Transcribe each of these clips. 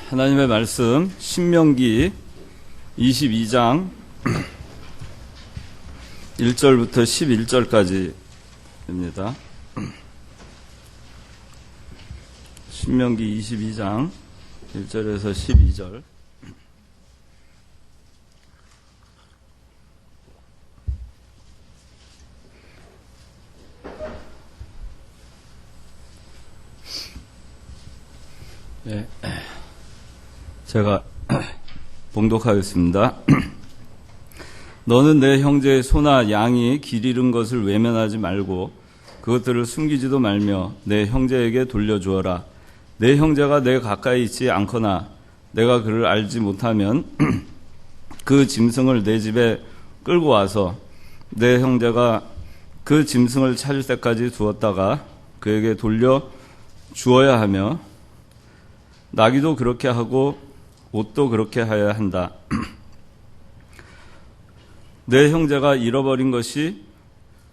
하나님의 말씀 신명기 22장 1절부터 11절까지입니다. 신명기 22장 1절에서 12절. 네. 제가 봉독하겠습니다. 너는 내 형제의 소나 양이 길 잃은 것을 외면하지 말고 그것들을 숨기지도 말며 내 형제에게 돌려주어라. 내 형제가 내 가까이 있지 않거나 내가 그를 알지 못하면 그 짐승을 내 집에 끌고 와서 내 형제가 그 짐승을 찾을 때까지 두었다가 그에게 돌려주어야 하며 나귀도 그렇게 하고 옷도 그렇게 하여야 한다. 내 형제가 잃어버린 것이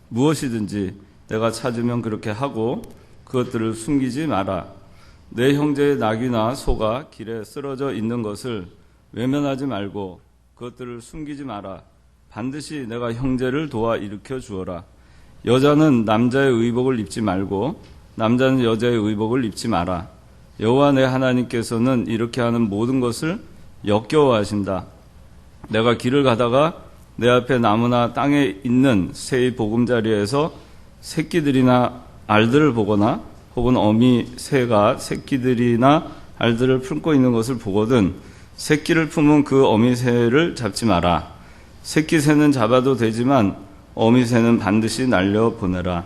무엇이든지 내가 찾으면 그렇게 하고 그것들을 숨기지 마라. 내 형제의 나귀나 소가 길에 쓰러져 있는 것을 외면하지 말고 그것들을 숨기지 마라. 반드시 내가 형제를 도와 일으켜 주어라. 여자는 남자의 의복을 입지 말고 남자는 여자의 의복을 입지 마라. 여호와 내 하나님께서는 이렇게 하는 모든 것을 역겨워하신다. 내가 길을 가다가 내 앞에 나무나 땅에 있는 새의 보금자리에서 새끼들이나 알들을 보거나 혹은 어미 새가 새끼들이나 알들을 품고 있는 것을 보거든 새끼를 품은 그 어미 새를 잡지 마라. 새끼 새는 잡아도 되지만 어미 새는 반드시 날려보내라.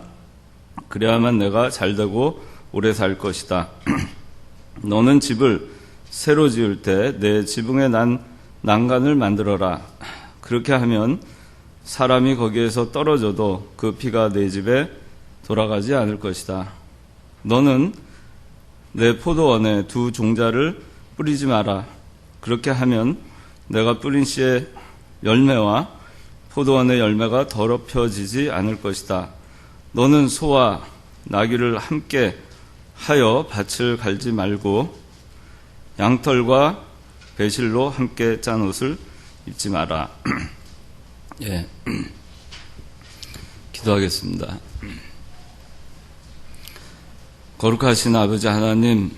그래야만 내가 잘되고 오래 살 것이다. 너는 집을 새로 지을 때 내 지붕에 난 난간을 만들어라. 그렇게 하면 사람이 거기에서 떨어져도 그 피가 내 집에 돌아가지 않을 것이다. 너는 내 포도원에 두 종자를 뿌리지 마라. 그렇게 하면 내가 뿌린 씨의 열매와 포도원의 열매가 더럽혀지지 않을 것이다. 너는 소와 나귀를 함께 하여 밭을 갈지 말고 양털과 배실로 함께 짠 옷을 입지 마라. 예. 기도하겠습니다. 거룩하신 아버지 하나님,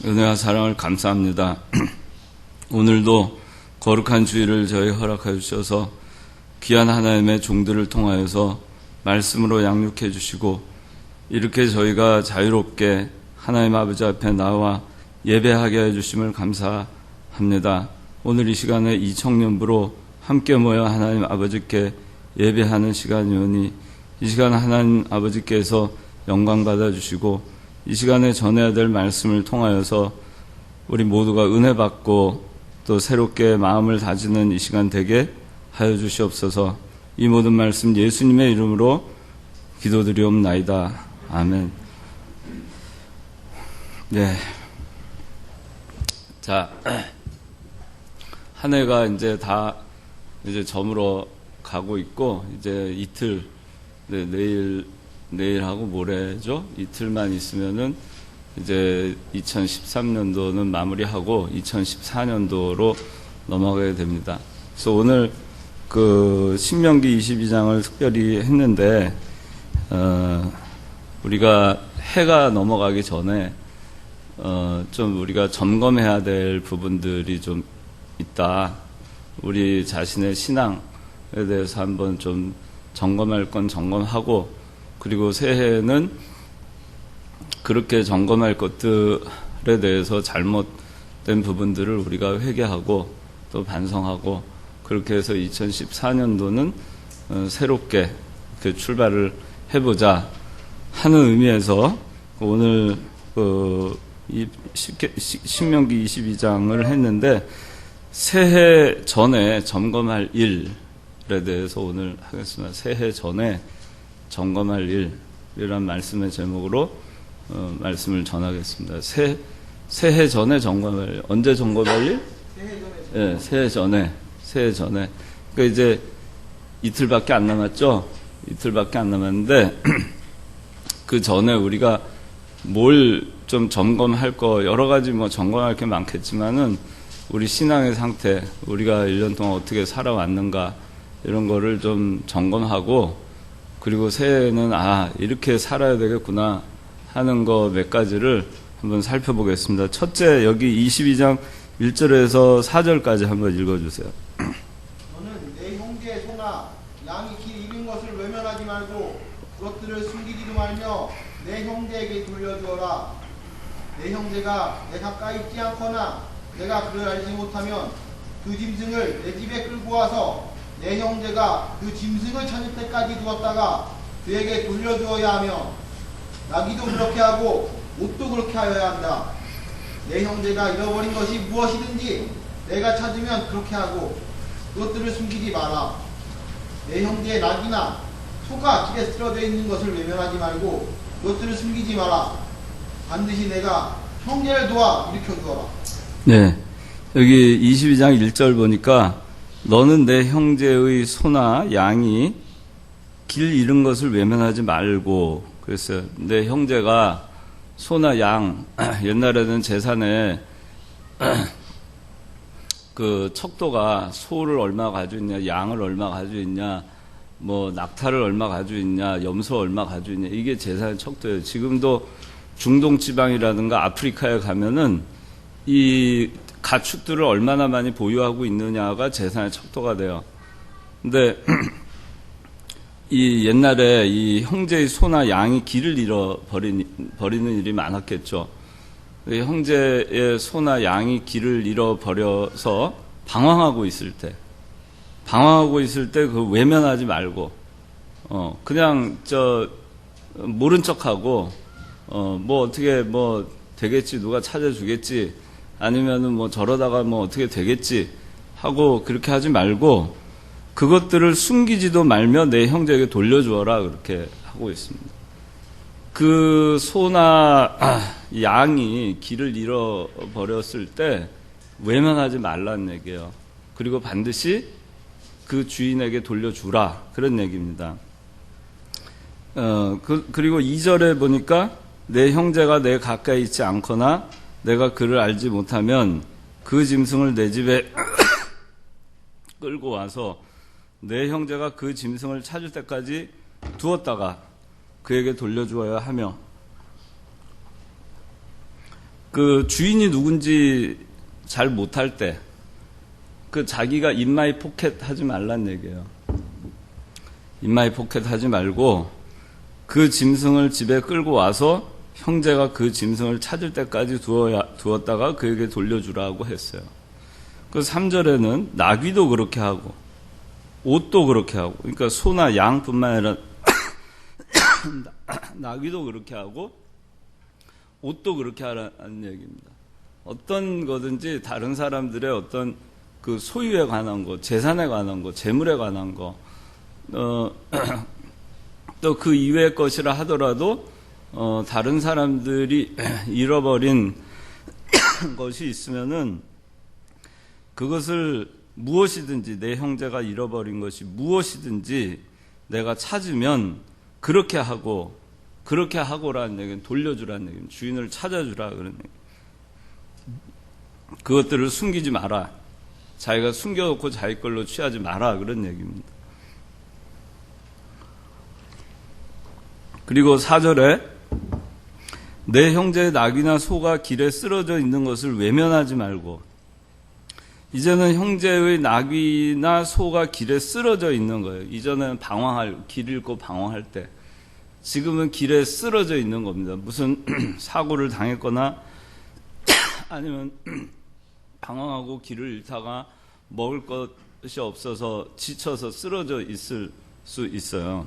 은혜와 사랑을 감사합니다. 오늘도 거룩한 주일을 저희 허락하여 주셔서 귀한 하나님의 종들을 통하여서 말씀으로 양육해 주시고 이렇게 저희가 자유롭게 하나님 아버지 앞에 나와 예배하게 해주심을 감사합니다. 오늘 이 시간에 이 청년부로 함께 모여 하나님 아버지께 예배하는 시간이오니 이 시간 하나님 아버지께서 영광 받아주시고 이 시간에 전해야 될 말씀을 통하여서 우리 모두가 은혜 받고 또 새롭게 마음을 다지는 이 시간 되게 하여 주시옵소서. 이 모든 말씀 예수님의 이름으로 기도드리옵나이다. 아멘. 네. 자, 한 해가 이제 다 이제 저물어 가고 있고, 이제 이틀, 네, 내일하고 모레죠? 이틀만 있으면은 이제 2013년도는 마무리하고 2014년도로 넘어가게 됩니다. 그래서 오늘 그 신명기 22장을 특별히 했는데, 우리가 해가 넘어가기 전에 좀 우리가 점검해야 될 부분들이 좀 있다. 우리 자신의 신앙에 대해서 한번 좀 점검할 건 점검하고 그리고 새해에는 그렇게 점검할 것들에 대해서 잘못된 부분들을 우리가 회개하고 또 반성하고 그렇게 해서 2014년도는 새롭게 출발을 해보자 하는 의미에서 오늘 이 신명기 22장을 했는데 새해 전에 점검할 일에 대해서 오늘 하겠습니다. 새해 전에 점검할 일이란 말씀의 제목으로 말씀을 전하겠습니다. 새해 전에 점검할 일. 언제 점검할 일? 네, 새해 전에. 그러니까 이제 이틀밖에 안 남았죠? 이틀밖에 안 남았는데 그 전에 우리가 뭘 좀 점검할 거 여러 가지 뭐 점검할 게 많겠지만은 우리 신앙의 상태, 우리가 1년 동안 어떻게 살아왔는가 이런 거를 좀 점검하고 그리고 새해에는 이렇게 살아야 되겠구나 하는 거 몇 가지를 한번 살펴보겠습니다. 첫째, 여기 22장 1절에서 4절까지 한번 읽어주세요. 너는 내 형제의 소나 양이 길 잃은 것을 외면하지 말고 그것들을 숨기지도 말며 내 형제에게 돌려주어라. 내 형제가 내 가까이 있지 않거나 내가 그를 알지 못하면 그 짐승을 내 집에 끌고 와서 내 형제가 그 짐승을 찾을 때까지 두었다가 그에게 돌려주어야 하며 나귀도 그렇게 하고 옷도 그렇게 하여야 한다. 내 형제가 잃어버린 것이 무엇이든지 내가 찾으면 그렇게 하고 그것들을 숨기지 마라. 내 형제의 낙이나 소가 길에 쓰러져 있는 것을 외면하지 말고 그것들을 숨기지 마라. 반드시 내가 형제를 도와 일으켜 주어라. 네, 여기 22장 1절 보니까 너는 내 형제의 소나 양이 길 잃은 것을 외면하지 말고 그랬어요. 내 형제가 소나 양, 옛날에는 제산에 그 척도가 소를 얼마 가지고 있냐, 양을 얼마 가지고 있냐, 뭐 낙타를 얼마 가지고 있냐, 염소 얼마 가지고 있냐, 이게 제산의 척도예요. 지금도 중동 지방이라든가 아프리카에 가면은 이 가축들을 얼마나 많이 보유하고 있느냐가 재산의 척도가 돼요. 근데 이 옛날에 이 형제의 소나 양이 길을 잃어버리는 일이 많았겠죠. 형제의 소나 양이 길을 잃어버려서 방황하고 있을 때 그 외면하지 말고 그냥 모른 척하고 뭐 어떻게 뭐 되겠지, 누가 찾아주겠지, 아니면은 뭐 저러다가 뭐 어떻게 되겠지 하고 그렇게 하지 말고 그것들을 숨기지도 말며 내 형제에게 돌려주어라 그렇게 하고 있습니다. 그 소나 양이 길을 잃어버렸을 때 외면하지 말라는 얘기예요. 그리고 반드시 그 주인에게 돌려주라 그런 얘기입니다. 그리고 2절에 보니까 내 형제가 내 가까이 있지 않거나 내가 그를 알지 못하면 그 짐승을 내 집에 끌고 와서 내 형제가 그 짐승을 찾을 때까지 두었다가 그에게 돌려주어야 하며 그 주인이 누군지 잘 못할 때 그 자기가 인마이 포켓 하지 말란 얘기예요. 인마이 포켓 하지 말고 그 짐승을 집에 끌고 와서 형제가 그 짐승을 찾을 때까지 두었다가 그에게 돌려주라고 했어요. 그 3절에는 나귀도 그렇게 하고 옷도 그렇게 하고, 그러니까 소나 양뿐만 아니라 나귀도 그렇게 하고 옷도 그렇게 하라는 얘기입니다. 어떤 거든지 다른 사람들의 어떤 그 소유에 관한 거, 재산에 관한 거, 재물에 관한 거, 또 그 이외의 것이라 하더라도 다른 사람들이 잃어버린 것이 있으면은 그것을 무엇이든지 내 형제가 잃어버린 것이 무엇이든지 내가 찾으면 그렇게 하고라는 얘기는 돌려주라는 얘기입니다. 주인을 찾아주라 그런 얘기. 그것들을 숨기지 마라. 자기가 숨겨놓고 자기 걸로 취하지 마라 그런 얘기입니다. 그리고 4절에 내 형제의 낙이나 소가 길에 쓰러져 있는 것을 외면하지 말고, 이제는 형제의 낙이나 소가 길에 쓰러져 있는 거예요. 이전에는 길 잃고 방황할 때, 지금은 길에 쓰러져 있는 겁니다. 무슨 사고를 당했거나 아니면 방황하고 길을 잃다가 먹을 것이 없어서 지쳐서 쓰러져 있을 수 있어요.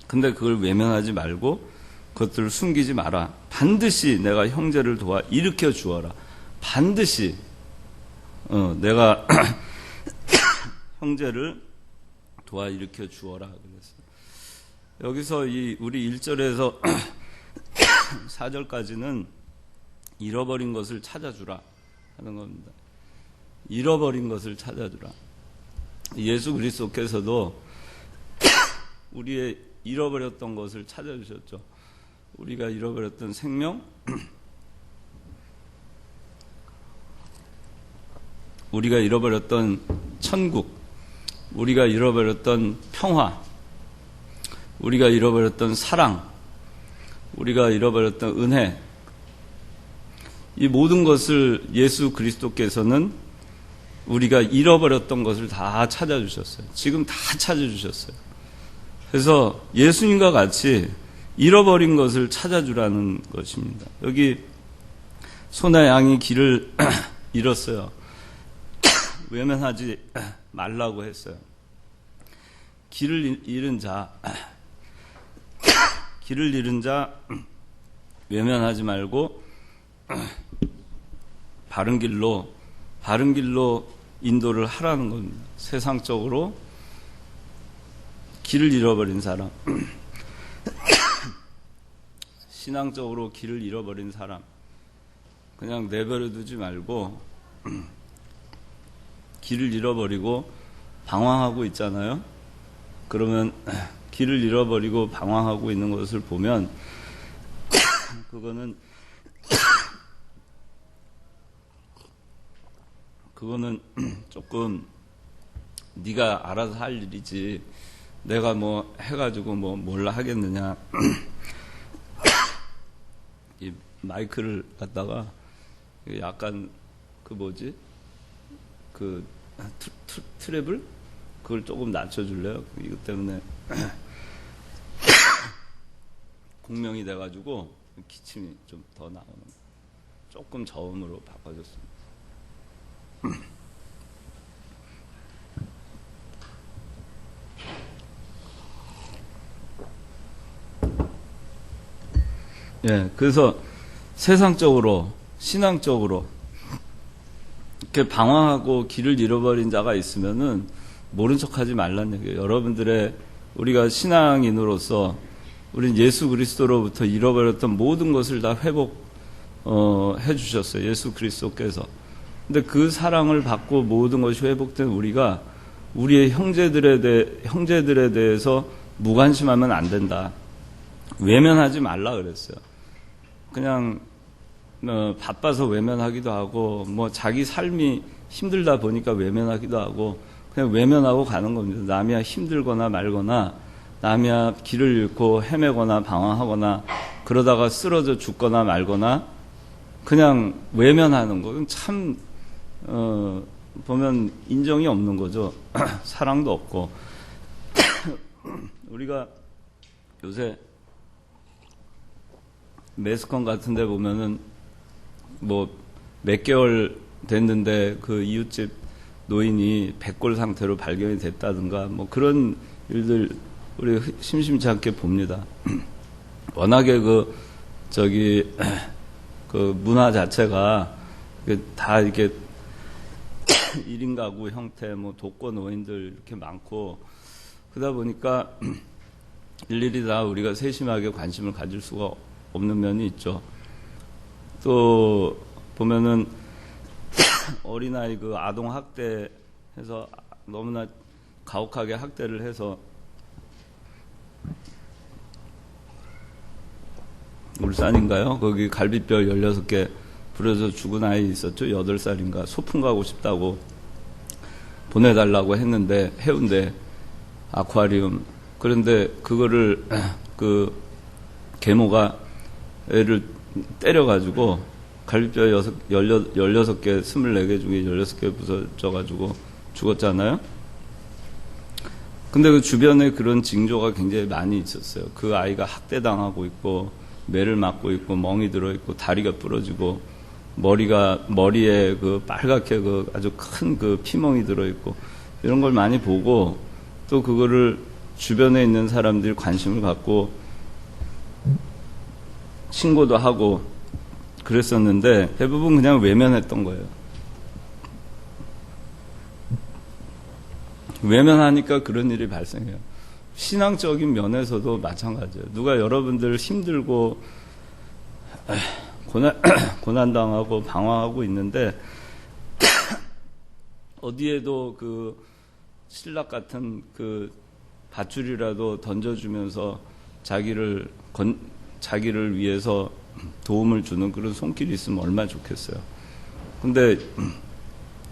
근데 그걸 외면하지 말고 그것들을 숨기지 마라. 반드시 내가 형제를 도와 일으켜 주어라. 반드시 내가 형제를 도와 일으켜 주어라 그랬어요. 여기서 우리 1절에서 4절까지는 잃어버린 것을 찾아주라 하는 겁니다. 잃어버린 것을 찾아주라. 예수 그리스도께서도 우리의 잃어버렸던 것을 찾아주셨죠. 우리가 잃어버렸던 생명, 우리가 잃어버렸던 천국, 우리가 잃어버렸던 평화, 우리가 잃어버렸던 사랑, 우리가 잃어버렸던 은혜, 이 모든 것을 예수 그리스도께서는 우리가 잃어버렸던 것을 다 찾아주셨어요. 지금 다 찾아주셨어요. 그래서 예수님과 같이 잃어버린 것을 찾아주라는 것입니다. 여기 소나 양이 길을 잃었어요. 외면하지 말라고 했어요. 길을 잃은 자 외면하지 말고 바른 길로 인도를 하라는 겁니다. 세상적으로 길을 잃어버린 사람, 신앙적으로 길을 잃어버린 사람, 그냥 내버려 두지 말고 길을 잃어버리고 방황하고 있잖아요. 그러면 길을 잃어버리고 방황하고 있는 것을 보면 그거는 조금 네가 알아서 할 일이지 내가 뭐 해가지고 뭐 몰라 하겠느냐. 이 마이크를 갖다가 약간 트래블? 그걸 조금 낮춰줄래요? 이것 때문에 공명이 돼가지고 기침이 좀 더 나오는, 조금 저음으로 바꿔줬습니다. 예, 그래서 세상적으로, 신앙적으로 이렇게 방황하고 길을 잃어버린 자가 있으면은 모른 척하지 말란 얘기예요. 여러분들의, 우리가 신앙인으로서 우린 예수 그리스도로부터 잃어버렸던 모든 것을 다 회복해 주셨어요. 예수 그리스도께서. 근데 그 사랑을 받고 모든 것이 회복된 우리가 우리의 형제들에 대해서 무관심하면 안 된다. 외면하지 말라 그랬어요. 그냥 바빠서 외면하기도 하고, 뭐 자기 삶이 힘들다 보니까 외면하기도 하고, 그냥 외면하고 가는 겁니다. 남이야 힘들거나 말거나, 남이야 길을 잃고 헤매거나 방황하거나, 그러다가 쓰러져 죽거나 말거나, 그냥 외면하는 거. 참 보면 인정이 없는 거죠. 사랑도 없고. 우리가 요새 매스컴 같은 데 보면은 뭐 몇 개월 됐는데 그 이웃집 노인이 백골 상태로 발견이 됐다든가 뭐 그런 일들 우리 심심치 않게 봅니다. 워낙에 그 문화 자체가 다 이렇게 1인 가구 형태, 뭐 독거 노인들 이렇게 많고, 그러다 보니까 일일이 다 우리가 세심하게 관심을 가질 수가 없는 면이 있죠. 또 보면은 어린아이 그 아동 학대해서 너무나 가혹하게 학대를 해서 울산인가요? 거기 갈비뼈 16개 부러져 죽은 아이 있었죠. 8살인가. 소풍 가고 싶다고 보내달라고 했는데, 해운대 아쿠아리움. 그런데 그거를 그 계모가 애를 때려가지고 갈비뼈 16개, 24개 중에 16개 부서져가지고 죽었잖아요. 근데 그 주변에 그런 징조가 굉장히 많이 있었어요. 그 아이가 학대당하고 있고, 매를 맞고 있고, 멍이 들어있고, 다리가 부러지고, 머리에 그 빨갛게 그 아주 큰 그 피멍이 들어있고, 이런 걸 많이 보고, 또 그거를 주변에 있는 사람들이 관심을 갖고, 신고도 하고, 그랬었는데, 대부분 그냥 외면했던 거예요. 외면하니까 그런 일이 발생해요. 신앙적인 면에서도 마찬가지예요. 누가 여러분들 힘들고 고난당하고 방황하고 있는데 어디에도 그 신락 같은 그 밧줄이라도 던져주면서 자기를 자기를 위해서 도움을 주는 그런 손길이 있으면 얼마나 좋겠어요. 근데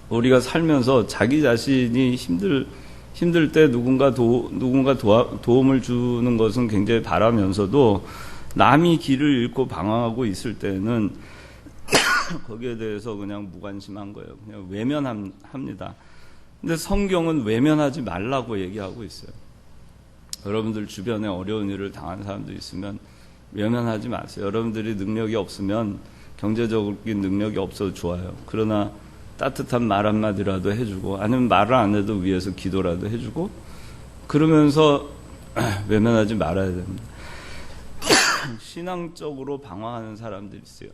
우리가 살면서 자기 자신이 힘들 때 누군가 도움을 주는 것은 굉장히 바라면서도 남이 길을 잃고 방황하고 있을 때는 거기에 대해서 그냥 무관심한 거예요. 그냥 외면합니다. 근데 성경은 외면하지 말라고 얘기하고 있어요. 여러분들 주변에 어려운 일을 당한 사람도 있으면 외면하지 마세요. 여러분들이 능력이 없으면 경제적인 능력이 없어도 좋아요. 그러나 따뜻한 말 한마디라도 해주고 아니면 말을 안 해도 위해서 기도라도 해주고 그러면서 외면하지 말아야 됩니다. 신앙적으로 방황하는 사람들이 있어요.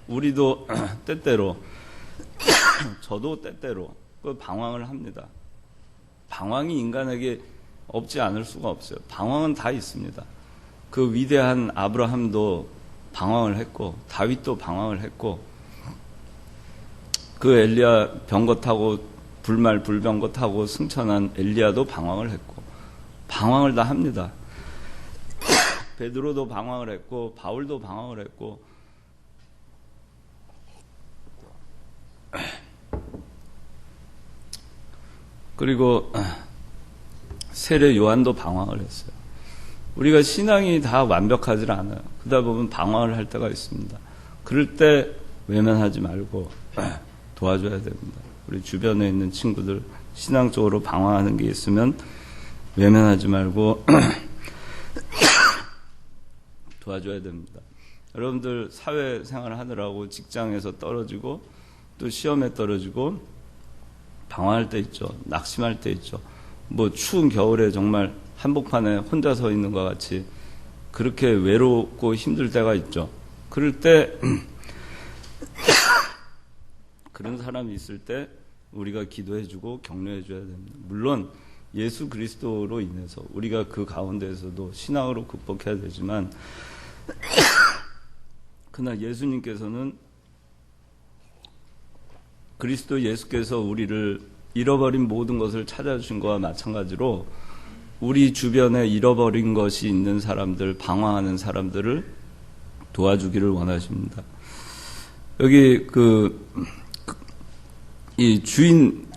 우리도 때때로 저도 때때로 그 방황을 합니다. 방황이 인간에게 없지 않을 수가 없어요. 방황은 다 있습니다. 그 위대한 아브라함도 방황을 했고 다윗도 방황을 했고 그 엘리야 병거 타고 불말 불병거 타고 승천한 엘리야도 방황을 했고 방황을 다 합니다. 베드로도 방황을 했고 바울도 방황을 했고 그리고 세례 요한도 방황을 했어요. 우리가 신앙이 다 완벽하지 않아요. 그러다 보면 방황을 할 때가 있습니다. 그럴 때 외면하지 말고 도와줘야 됩니다. 우리 주변에 있는 친구들 신앙적으로 방황하는 게 있으면 외면하지 말고 도와줘야 됩니다. 여러분들 사회생활을 하느라고 직장에서 떨어지고 또 시험에 떨어지고 방황할 때 있죠. 낙심할 때 있죠. 뭐 추운 겨울에 정말 한복판에 혼자 서 있는 것 같이 그렇게 외롭고 힘들 때가 있죠. 그럴 때 그런 사람이 있을 때 우리가 기도해주고 격려해줘야 됩니다. 물론 예수 그리스도로 인해서 우리가 그 가운데에서도 신앙으로 극복해야 되지만 그러나 예수님께서는 그리스도 예수께서 우리를 잃어버린 모든 것을 찾아주신 것과 마찬가지로 우리 주변에 잃어버린 것이 있는 사람들, 방황하는 사람들을 도와주기를 원하십니다. 여기 이 주인,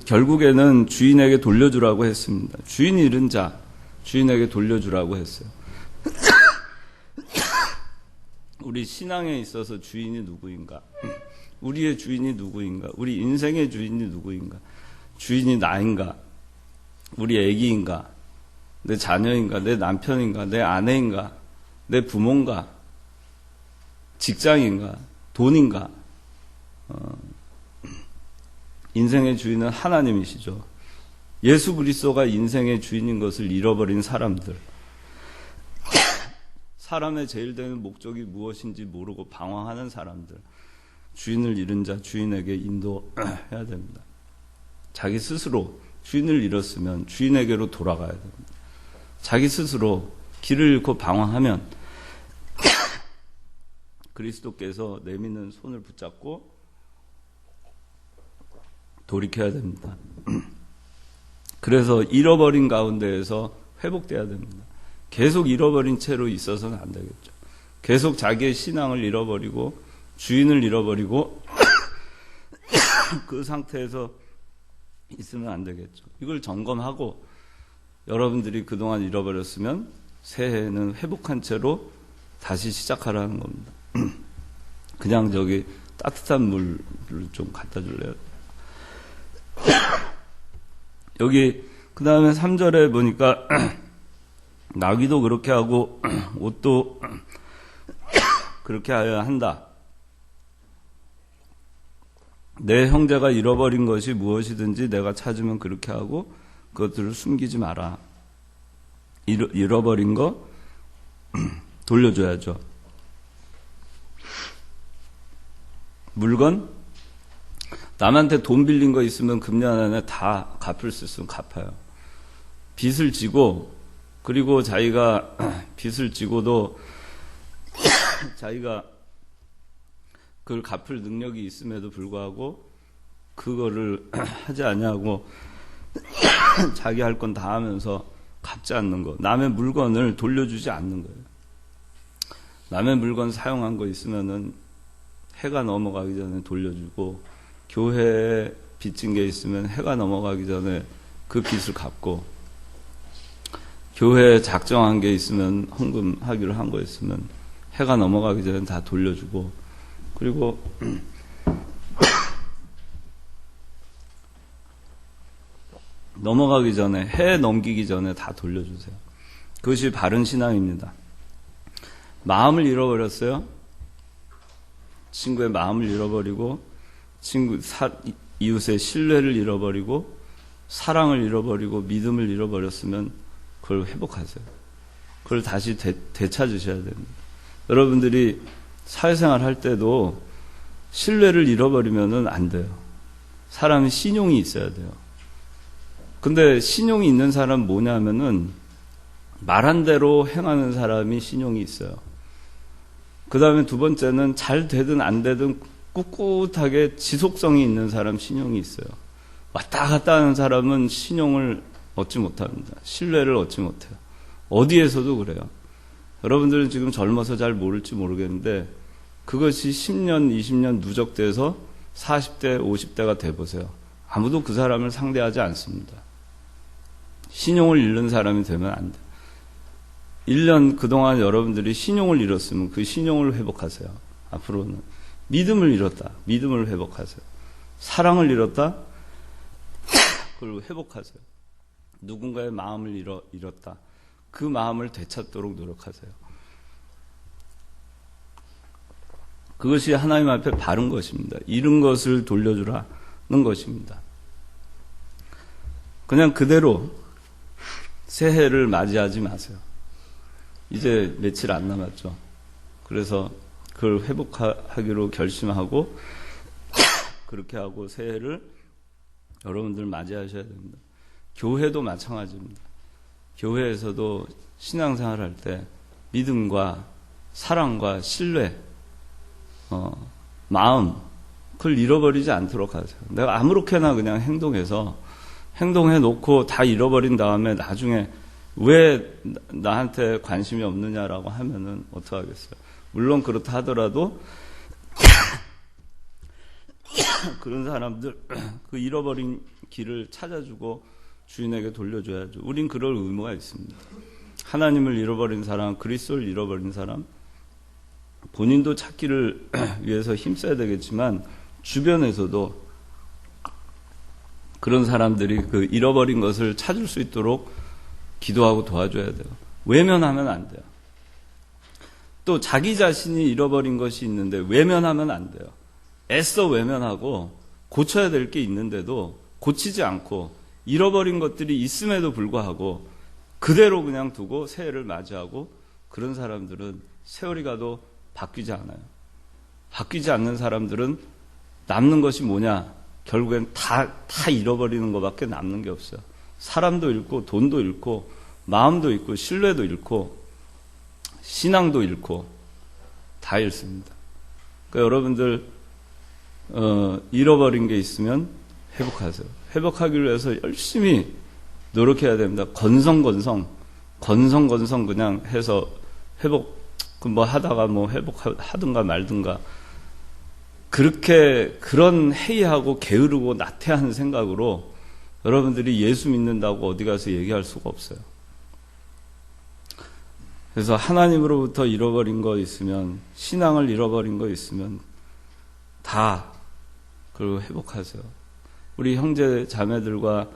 결국에는 주인에게 돌려주라고 했습니다. 주인이 잃은 자, 주인에게 돌려주라고 했어요. 우리 신앙에 있어서 주인이 누구인가? 우리의 주인이 누구인가? 우리 인생의 주인이 누구인가? 주인이 나인가? 우리 애기인가? 내 자녀인가? 내 남편인가? 내 아내인가? 내 부모인가? 직장인가? 돈인가? 인생의 주인은 하나님이시죠. 예수 그리스도가 인생의 주인인 것을 잃어버린 사람들. 사람의 제일 되는 목적이 무엇인지 모르고 방황하는 사람들. 주인을 잃은 자, 주인에게 인도해야 됩니다. 자기 스스로 주인을 잃었으면 주인에게로 돌아가야 됩니다. 자기 스스로 길을 잃고 방황하면 그리스도께서 내미는 손을 붙잡고 돌이켜야 됩니다. 그래서 잃어버린 가운데에서 회복돼야 됩니다. 계속 잃어버린 채로 있어서는 안 되겠죠. 계속 자기의 신앙을 잃어버리고 주인을 잃어버리고 그 상태에서 있으면 안 되겠죠. 이걸 점검하고 여러분들이 그동안 잃어버렸으면 새해에는 회복한 채로 다시 시작하라는 겁니다. 그냥 저기 따뜻한 물을 좀 갖다 줄래요? 여기 그 다음에 3절에 보니까 나귀도 그렇게 하고 옷도 그렇게 하여야 한다. 내 형제가 잃어버린 것이 무엇이든지 내가 찾으면 그렇게 하고 그것들을 숨기지 마라. 잃어버린 거 돌려줘야죠. 물건 남한테 돈 빌린 거 있으면 금년 안에 다 갚을 수 있으면 갚아요. 빚을 지고 그리고 자기가 빚을 지고도 자기가 그걸 갚을 능력이 있음에도 불구하고 그거를 하지 않냐고 자기 할 건 다 하면서 갚지 않는 거, 남의 물건을 돌려주지 않는 거예요. 남의 물건 사용한 거 있으면은 해가 넘어가기 전에 돌려주고, 교회에 빚진 게 있으면 해가 넘어가기 전에 그 빚을 갚고, 교회에 작정한 게 있으면, 헌금하기로 한 거 있으면 해가 넘어가기 전에 다 돌려주고, 그리고 넘어가기 전에, 해 넘기기 전에 다 돌려주세요. 그것이 바른 신앙입니다. 마음을 잃어버렸어요. 친구의 마음을 잃어버리고, 이웃의 신뢰를 잃어버리고, 사랑을 잃어버리고, 믿음을 잃어버렸으면 그걸 회복하세요. 그걸 다시 되찾으셔야 됩니다. 여러분들이 사회생활 할 때도 신뢰를 잃어버리면 안 돼요. 사람이 신용이 있어야 돼요. 근데 신용이 있는 사람은 뭐냐면은 말한 대로 행하는 사람이 신용이 있어요. 그 다음에 두 번째는 잘 되든 안 되든 꿋꿋하게 지속성이 있는 사람 신용이 있어요. 왔다 갔다 하는 사람은 신용을 얻지 못합니다. 신뢰를 얻지 못해요. 어디에서도 그래요. 여러분들은 지금 젊어서 잘 모를지 모르겠는데 그것이 10년, 20년 누적돼서 40대, 50대가 돼보세요. 아무도 그 사람을 상대하지 않습니다. 신용을 잃는 사람이 되면 안 돼요. 1년 그동안 여러분들이 신용을 잃었으면 그 신용을 회복하세요. 앞으로는. 믿음을 잃었다. 믿음을 회복하세요. 사랑을 잃었다. 그걸 회복하세요. 누군가의 마음을 잃었다. 그 마음을 되찾도록 노력하세요. 그것이 하나님 앞에 바른 것입니다. 잃은 것을 돌려주라는 것입니다. 그냥 그대로 새해를 맞이하지 마세요. 이제 며칠 안 남았죠. 그래서 그걸 회복하기로 결심하고 그렇게 하고 새해를 여러분들 맞이하셔야 됩니다. 교회도 마찬가지입니다. 교회에서도 신앙생활 할 때 믿음과 사랑과 신뢰, 마음, 그걸 잃어버리지 않도록 하세요. 내가 아무렇게나 그냥 행동해 놓고 다 잃어버린 다음에 나중에 왜 나한테 관심이 없느냐라고 하면은 어떡하겠어요. 물론 그렇다 하더라도 그런 사람들 그 잃어버린 길을 찾아주고 주인에게 돌려줘야죠. 우린 그럴 의무가 있습니다. 하나님을 잃어버린 사람, 그리스도를 잃어버린 사람, 본인도 찾기를 위해서 힘써야 되겠지만 주변에서도 그런 사람들이 그 잃어버린 것을 찾을 수 있도록 기도하고 도와줘야 돼요. 외면하면 안 돼요. 또 자기 자신이 잃어버린 것이 있는데 외면하면 안 돼요. 애써 외면하고 고쳐야 될 게 있는데도 고치지 않고 잃어버린 것들이 있음에도 불구하고 그대로 그냥 두고 새해를 맞이하고 그런 사람들은 세월이 가도 바뀌지 않아요. 바뀌지 않는 사람들은 남는 것이 뭐냐? 결국엔 다 잃어버리는 것밖에 남는 게 없어요. 사람도 잃고 돈도 잃고 마음도 잃고 신뢰도 잃고 신앙도 잃고 다 잃습니다. 그러니까 여러분들 잃어버린 게 있으면 회복하세요. 회복하기 위해서 열심히 노력해야 됩니다. 건성건성 그냥 해서 회복 뭐 하다가 뭐 회복하든가 말든가 그런 해이하고 게으르고 나태한 생각으로 여러분들이 예수 믿는다고 어디 가서 얘기할 수가 없어요. 그래서 하나님으로부터 잃어버린 거 있으면, 신앙을 잃어버린 거 있으면 다 그걸 회복하세요. 우리 형제 자매들과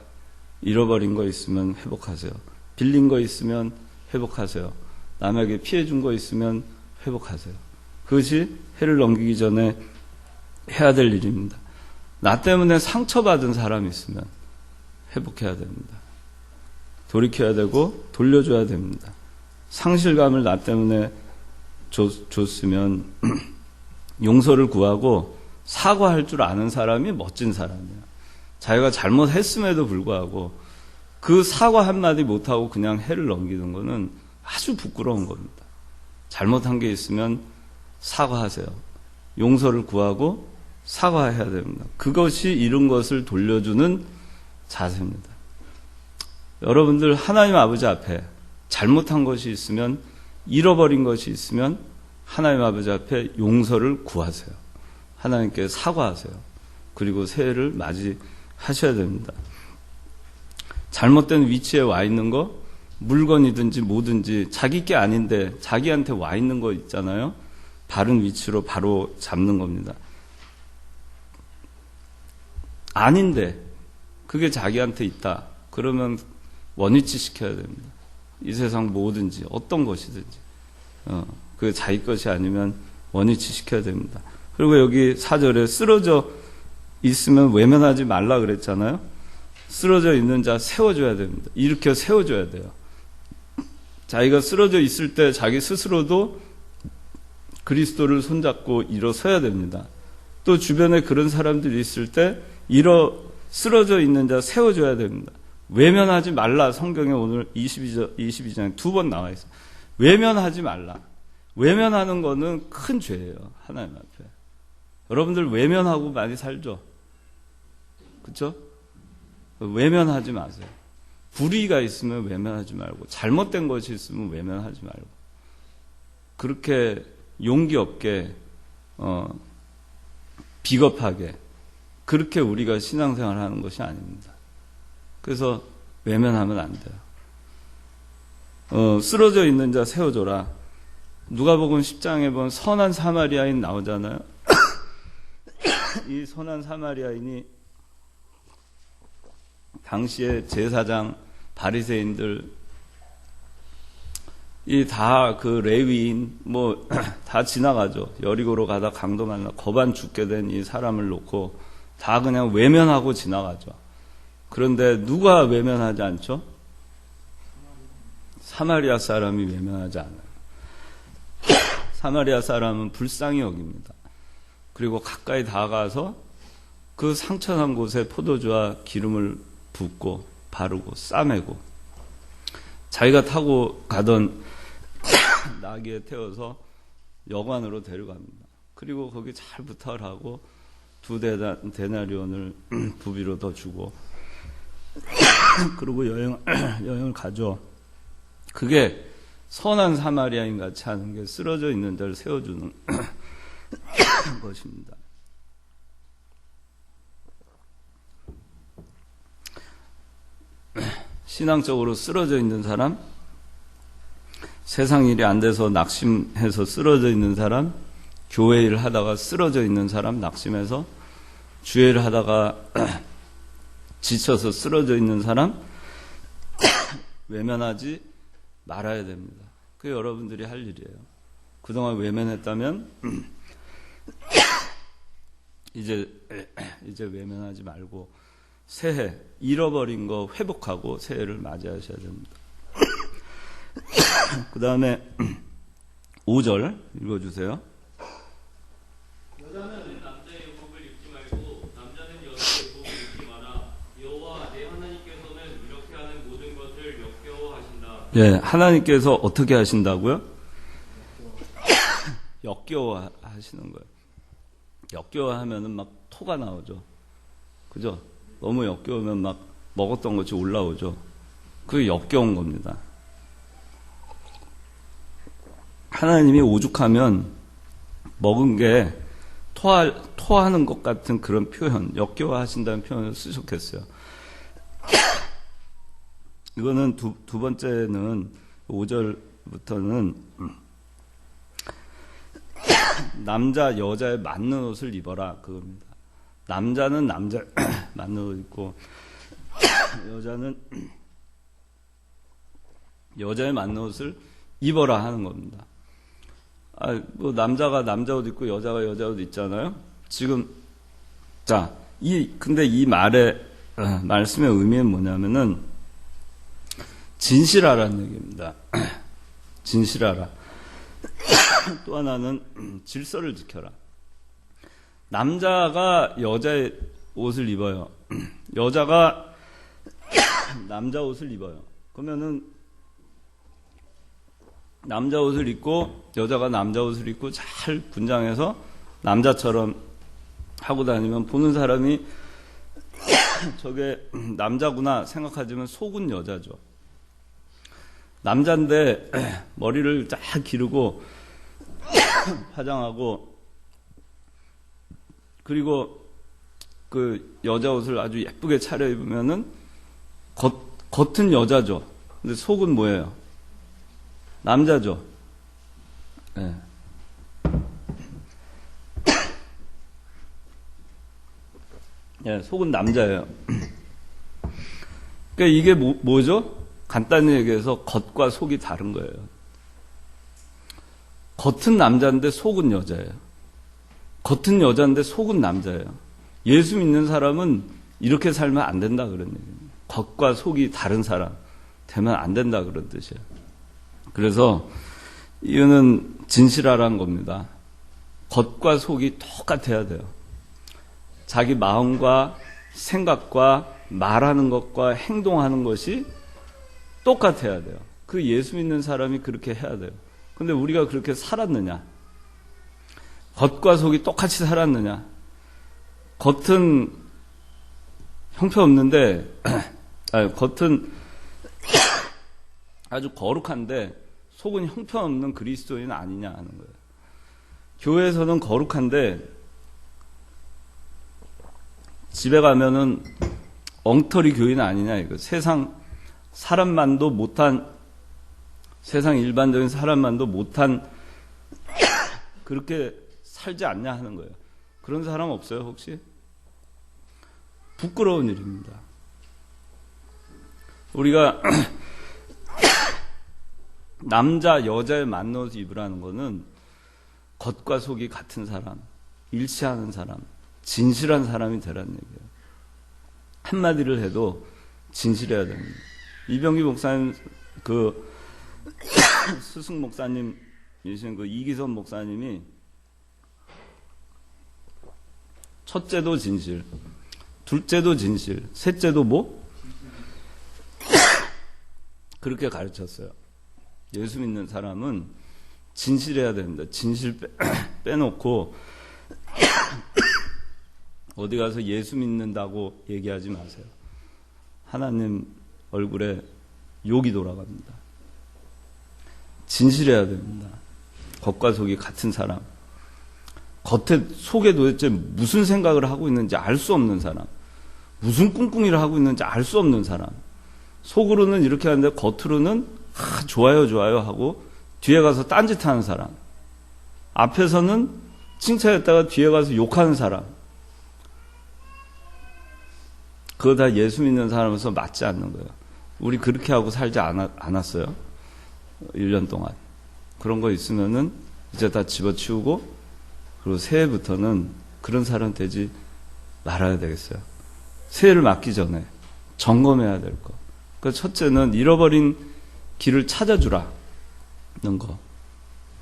잃어버린 거 있으면 회복하세요. 빌린 거 있으면 회복하세요. 남에게 피해 준 거 있으면 회복하세요. 그것이 해를 넘기기 전에 해야 될 일입니다. 나 때문에 상처받은 사람이 있으면 회복해야 됩니다. 돌이켜야 되고 돌려줘야 됩니다. 상실감을 나 때문에 줬으면 용서를 구하고 사과할 줄 아는 사람이 멋진 사람이에요. 자기가 잘못했음에도 불구하고 그 사과 한마디 못하고 그냥 해를 넘기는 거는 아주 부끄러운 겁니다. 잘못한 게 있으면 사과하세요. 용서를 구하고 사과해야 됩니다. 그것이 잃은 것을 돌려주는 자세입니다. 여러분들 하나님 아버지 앞에 잘못한 것이 있으면, 잃어버린 것이 있으면 하나님 아버지 앞에 용서를 구하세요. 하나님께 사과하세요. 그리고 새해를 맞이하셔야 됩니다. 잘못된 위치에 와 있는 거, 물건이든지 뭐든지 자기 게 아닌데 자기한테 와 있는 거 있잖아요. 바른 위치로 바로 잡는 겁니다. 아닌데 그게 자기한테 있다. 그러면 원위치 시켜야 됩니다. 이 세상 뭐든지 어떤 것이든지 그게 자기 것이 아니면 원위치 시켜야 됩니다. 그리고 여기 4절에 쓰러져 있으면 외면하지 말라 그랬잖아요. 쓰러져 있는 자 세워줘야 됩니다. 일으켜 세워줘야 돼요. 자기가 쓰러져 있을 때 자기 스스로도 그리스도를 손잡고 일어서야 됩니다. 또 주변에 그런 사람들이 있을 때 쓰러져 있는 자 세워줘야 됩니다. 외면하지 말라. 성경에 오늘 22장에 2번 나와 있어요. 외면하지 말라. 외면하는 거는 큰 죄예요. 하나님 앞에. 여러분들 외면하고 많이 살죠? 그렇죠? 외면하지 마세요. 불의가 있으면 외면하지 말고, 잘못된 것이 있으면 외면하지 말고, 그렇게 용기 없게 비겁하게 그렇게 우리가 신앙생활을 하는 것이 아닙니다. 그래서 외면하면 안 돼요. 쓰러져 있는 자 세워줘라. 누가복음 10장에 보면 선한 사마리아인 나오잖아요. 이 선한 사마리아인이 당시에 제사장, 바리새인들, 이 다 그 레위인 뭐 다 지나가죠. 여리고로 가다 강도 만나 거반 죽게 된 이 사람을 놓고 다 그냥 외면하고 지나가죠. 그런데 누가 외면하지 않죠? 사마리아 사람이 외면하지 않아요. 사마리아 사람은 불쌍히 여깁니다. 그리고 가까이 다가가서 그 상처난 곳에 포도주와 기름을 붓고 바르고 싸매고 자기가 타고 가던 나귀에 태워서 여관으로 데려갑니다. 그리고 거기 잘 부탁을 하고 2데나리온을 부비로 더 주고 그리고 여행을 가죠. 그게 선한 사마리아인 같이 하는 게 쓰러져 있는 자를 세워주는 것입니다. 신앙적으로 쓰러져 있는 사람, 세상 일이 안 돼서 낙심해서 쓰러져 있는 사람, 교회 일을 하다가 쓰러져 있는 사람, 낙심해서 주의 일을 하다가 지쳐서 쓰러져 있는 사람, 외면하지 말아야 됩니다. 그게 여러분들이 할 일이에요. 그동안 외면했다면 이제 외면하지 말고 새해 잃어버린 거 회복하고 새해를 맞이하셔야 됩니다. 그 다음에 5절 읽어주세요. 여자는 남자의 복을 입지 말고 남자는 여자의 복을 입지 마라. 여호와 내 하나님께서는 이렇게 하는 모든 것을 역겨워하신다. 예, 하나님께서 어떻게 하신다고요? 역겨워하시는 거예요. 역겨워하면은 막 토가 나오죠. 그죠? 너무 역겨우면 막 먹었던 것이 올라오죠. 그게 역겨운 겁니다. 하나님이 오죽하면 먹은 게 토하는 것 같은 그런 표현, 역겨워하신다는 표현을 쓰셨겠어요. 이거는 두 번째는 5절부터는 남자, 여자에 맞는 옷을 입어라 그겁니다. 남자는 남자 맞는 옷 입고 여자는 여자에 맞는 옷을 입어라 하는 겁니다. 뭐 남자가 남자 옷 입고 여자가 여자 옷 있잖아요. 지금 근데 이 말씀의 의미는 뭐냐면은 진실하라는 얘기입니다. 진실하라. 또 하나는 질서를 지켜라. 남자가 여자의 옷을 입어요. 여자가 남자 옷을 입어요. 그러면은 남자 옷을 입고 여자가 남자 옷을 입고 잘 분장해서 남자처럼 하고 다니면 보는 사람이 저게 남자구나 생각하지만 속은 여자죠. 남자인데 머리를 쫙 기르고 화장하고 그리고 그 여자 옷을 아주 예쁘게 차려입으면은 겉은 여자죠. 근데 속은 뭐예요? 남자죠. 네. 예, 속은 남자예요. 그러니까 이게 뭐죠? 간단히 얘기해서 겉과 속이 다른 거예요. 겉은 남자인데 속은 여자예요. 겉은 여자인데 속은 남자예요. 예수 믿는 사람은 이렇게 살면 안 된다 그런 얘기예요. 겉과 속이 다른 사람 되면 안 된다 그런 뜻이에요. 그래서 이거는 진실하라는 겁니다. 겉과 속이 똑같아야 돼요. 자기 마음과 생각과 말하는 것과 행동하는 것이 똑같아야 돼요. 그 예수 믿는 사람이 그렇게 해야 돼요. 근데 우리가 그렇게 살았느냐? 겉과 속이 똑같이 살았느냐? 겉은 형편없는데, 겉은 아주 거룩한데 속은 형편없는 그리스도인 아니냐 하는 거예요. 교회에서는 거룩한데 집에 가면은 엉터리 교인 아니냐 이거. 세상 사람만도 못한, 세상 일반적인 사람만도 못한 그렇게 살지 않냐 하는 거예요. 그런 사람 없어요 혹시? 부끄러운 일입니다. 우리가 남자 여자의 만나서 입으라는 거는 겉과 속이 같은 사람, 일치하는 사람, 진실한 사람이 되라는 얘기예요. 한마디를 해도 진실해야 됩니다. 이병기 목사님, 그 스승 목사님이신 그 이기선 목사님이 첫째도 진실, 둘째도 진실, 셋째도 뭐? 그렇게 가르쳤어요. 예수 믿는 사람은 진실해야 됩니다. 진실 빼놓고 어디 가서 예수 믿는다고 얘기하지 마세요. 하나님 얼굴에 욕이 돌아갑니다. 진실해야 됩니다. 겉과 속이 같은 사람. 속에 도대체 무슨 생각을 하고 있는지 알 수 없는 사람. 무슨 꿍꿍이를 하고 있는지 알 수 없는 사람. 속으로는 이렇게 하는데 겉으로는 좋아요 좋아요 하고 뒤에 가서 딴짓하는 사람. 앞에서는 칭찬했다가 뒤에 가서 욕하는 사람. 그거 다 예수 믿는 사람으로서 맞지 않는 거예요. 우리 그렇게 하고 살지 않았어요. 1년 동안. 그런 거 있으면은 이제 다 집어치우고 그리고 새해부터는 그런 사람 되지 말아야 되겠어요. 새해를 맞기 전에 점검해야 될 거. 그 첫째는 잃어버린 길을 찾아주라는 거.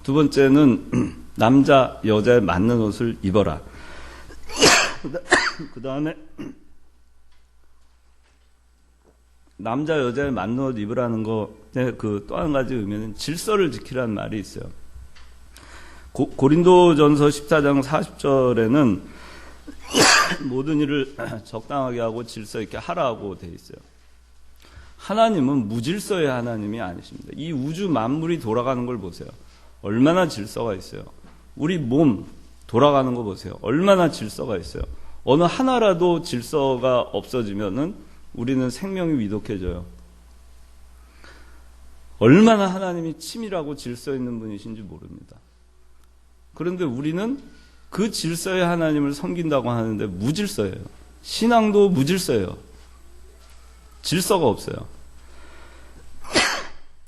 두 번째는 남자 여자에 맞는 옷을 입어라. 그 다음에 남자 여자에 맞는 옷 입으라는 거, 그 또 한 가지 의미는 질서를 지키라는 말이 있어요. 고린도전서 14장 40절에는 모든 일을 적당하게 하고 질서 있게 하라고 돼 있어요. 하나님은 무질서의 하나님이 아니십니다. 이 우주 만물이 돌아가는 걸 보세요. 얼마나 질서가 있어요. 우리 몸 돌아가는 거 보세요. 얼마나 질서가 있어요. 어느 하나라도 질서가 없어지면은 우리는 생명이 위독해져요. 얼마나 하나님이 치밀하고 질서 있는 분이신지 모릅니다. 그런데 우리는 그 질서의 하나님을 섬긴다고 하는데 무질서예요. 신앙도 무질서예요. 질서가 없어요.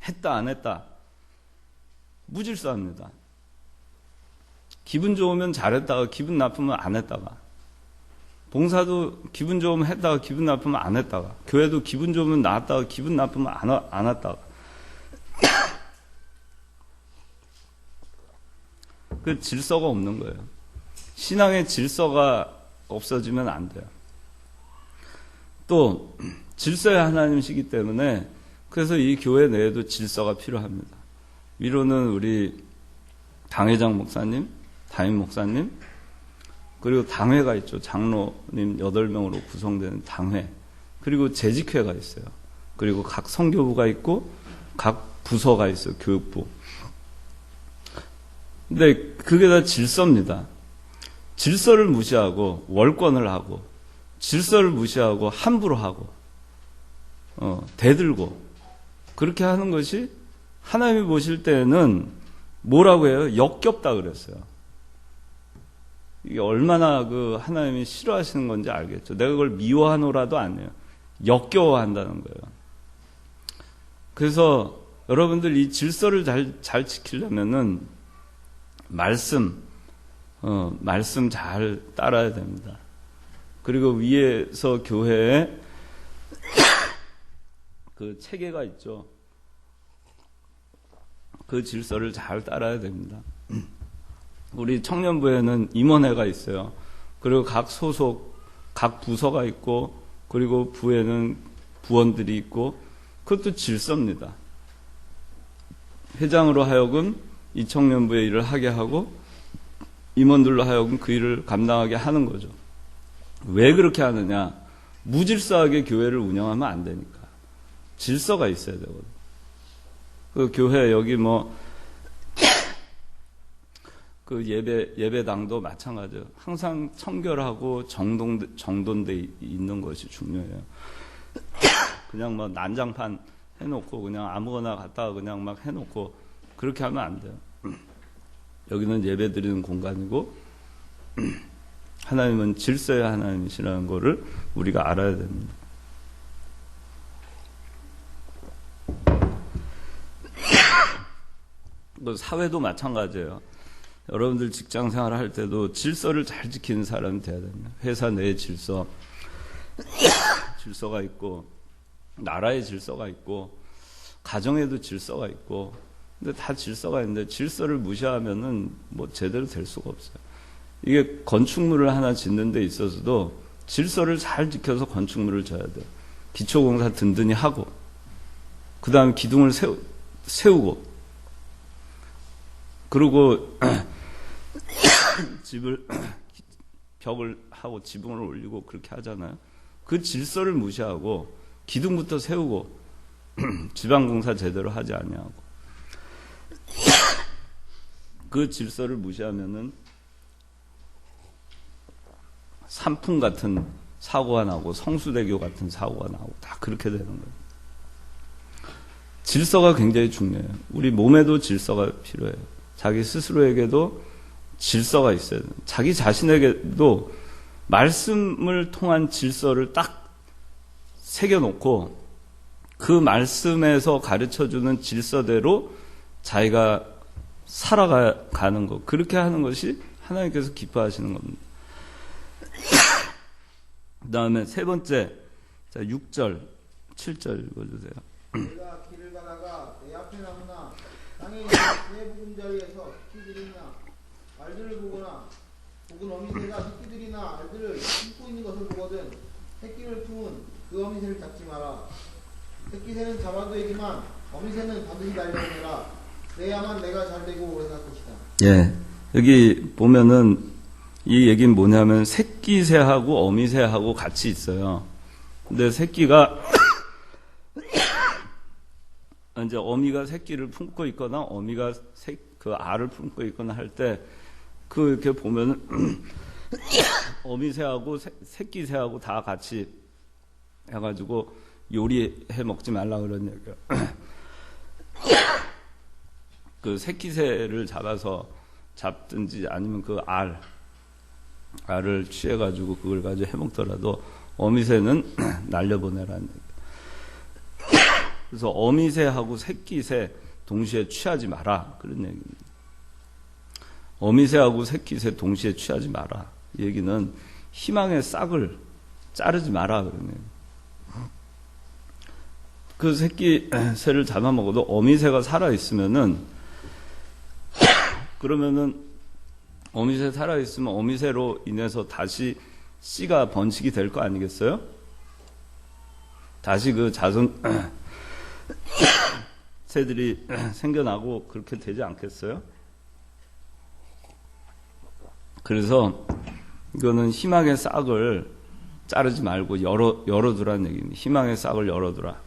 했다 안 했다 무질서합니다. 기분 좋으면 잘했다가 기분 나쁘면 안 했다가, 봉사도 기분 좋으면 했다가 기분 나쁘면 안 했다가, 교회도 기분 좋으면 나왔다가 기분 나쁘면 안 왔다가. 그 질서가 없는 거예요. 신앙의 질서가 없어지면 안 돼요. 또 질서의 하나님이시기 때문에 그래서 이 교회 내에도 질서가 필요합니다. 위로는 우리 당회장 목사님, 담임 목사님, 그리고 당회가 있죠. 장로님 8명으로 구성되는 당회. 그리고 재직회가 있어요. 그리고 각 선교부가 있고 각 부서가 있어요. 교육부. 근데 그게 다 질서입니다. 질서를 무시하고 월권을 하고 질서를 무시하고 함부로 하고 대들고 그렇게 하는 것이 하나님이 보실 때는 뭐라고 해요? 역겹다 그랬어요. 이게 얼마나 그 하나님이 싫어하시는 건지 알겠죠. 내가 그걸 미워하노라도 아니에요. 역겨워한다는 거예요. 그래서 여러분들 이 질서를 잘 지키려면은 말씀 잘 따라야 됩니다. 그리고 위에서 교회에 그 체계가 있죠. 그 질서를 잘 따라야 됩니다. 우리 청년부에는 임원회가 있어요. 그리고 각 소속, 각 부서가 있고, 그리고 부에는 부원들이 있고, 그것도 질서입니다. 회장으로 하여금 이 청년부의 일을 하게 하고, 임원들로 하여금 그 일을 감당하게 하는 거죠. 왜 그렇게 하느냐? 무질서하게 교회를 운영하면 안 되니까. 질서가 있어야 되거든요. 그 교회 여기 그 예배당도 마찬가지예요. 항상 청결하고 정돈돼 있는 것이 중요해요. 그냥 난장판 해놓고 그냥 아무거나 갖다가 그냥 막 해놓고 그렇게 하면 안 돼요. 여기는 예배 드리는 공간이고 하나님은 질서의 하나님이시라는 것을 우리가 알아야 됩니다. 사회도 마찬가지예요. 여러분들 직장 생활을 할 때도 질서를 잘 지키는 사람이 돼야 됩니다. 회사 내의 질서가 있고, 나라의 질서가 있고, 가정에도 질서가 있고, 근데 다 질서가 있는데 질서를 무시하면은 제대로 될 수가 없어요. 이게 건축물을 하나 짓는 데 있어서도 질서를 잘 지켜서 건축물을 져야 돼요. 기초공사 든든히 하고, 그 다음에 기둥을 세우고, 그리고 벽을 하고 지붕을 올리고 그렇게 하잖아요. 그 질서를 무시하고 기둥부터 세우고 지방공사 제대로 하지 아니하고 그 질서를 무시하면은 산풍 같은 사고가 나고 성수대교 같은 사고가 나고 다 그렇게 되는 거예요. 질서가 굉장히 중요해요. 우리 몸에도 질서가 필요해요. 자기 스스로에게도 질서가 있어야 돼요. 자기 자신에게도 말씀을 통한 질서를 딱 새겨놓고 그 말씀에서 가르쳐주는 질서대로 자기가 살아가는 것. 그렇게 하는 것이 하나님께서 기뻐하시는 겁니다. 그 다음에 세 번째, 6절, 7절 읽어주세요. 내가 길을 가다가 내 앞에 나무나 땅에 있는 내 보금자리에서 새끼들이나 알들을 보거나 혹은 어미새가 새끼들이나 알들을 품고 있는 것을 보거든 새끼를 품은 그 어미새를 잡지 마라. 새끼새는 잡아도 되지만 어미새는 반드시 날려보내라. 그래야만 내가 잘되고 오래 살 것이다. 예, 여기 보면은 이 얘기는 뭐냐면 새끼새하고 어미새하고 같이 있어요. 근데 새끼가 이제 어미가 새끼를 품고 있거나 어미가 그 알을 품고 있거나 할 때 그 이렇게 보면은 어미새하고 새끼새하고 다 같이 해가지고 요리해 먹지 말라 그런 얘기예요. 그 새끼새를 잡든지 아니면 그 알을 취해가지고 그걸 가지고 해먹더라도 어미새는 날려보내라는 얘기예요. 그래서 어미새하고 새끼새 동시에 취하지 마라 그런 얘기입니다. 어미새하고 새끼새 동시에 취하지 마라. 이 얘기는 희망의 싹을 자르지 마라 그런 얘기예요. 그 새끼새를 잡아먹어도 어미새가 살아있으면은 그러면은 어미새 살아있으면 어미새로 인해서 다시 씨가 번식이 될 거 아니겠어요? 다시 그 자손 새들이 생겨나고 그렇게 되지 않겠어요? 그래서 이거는 희망의 싹을 자르지 말고 열어두라는 얘기입니다. 희망의 싹을 열어두라.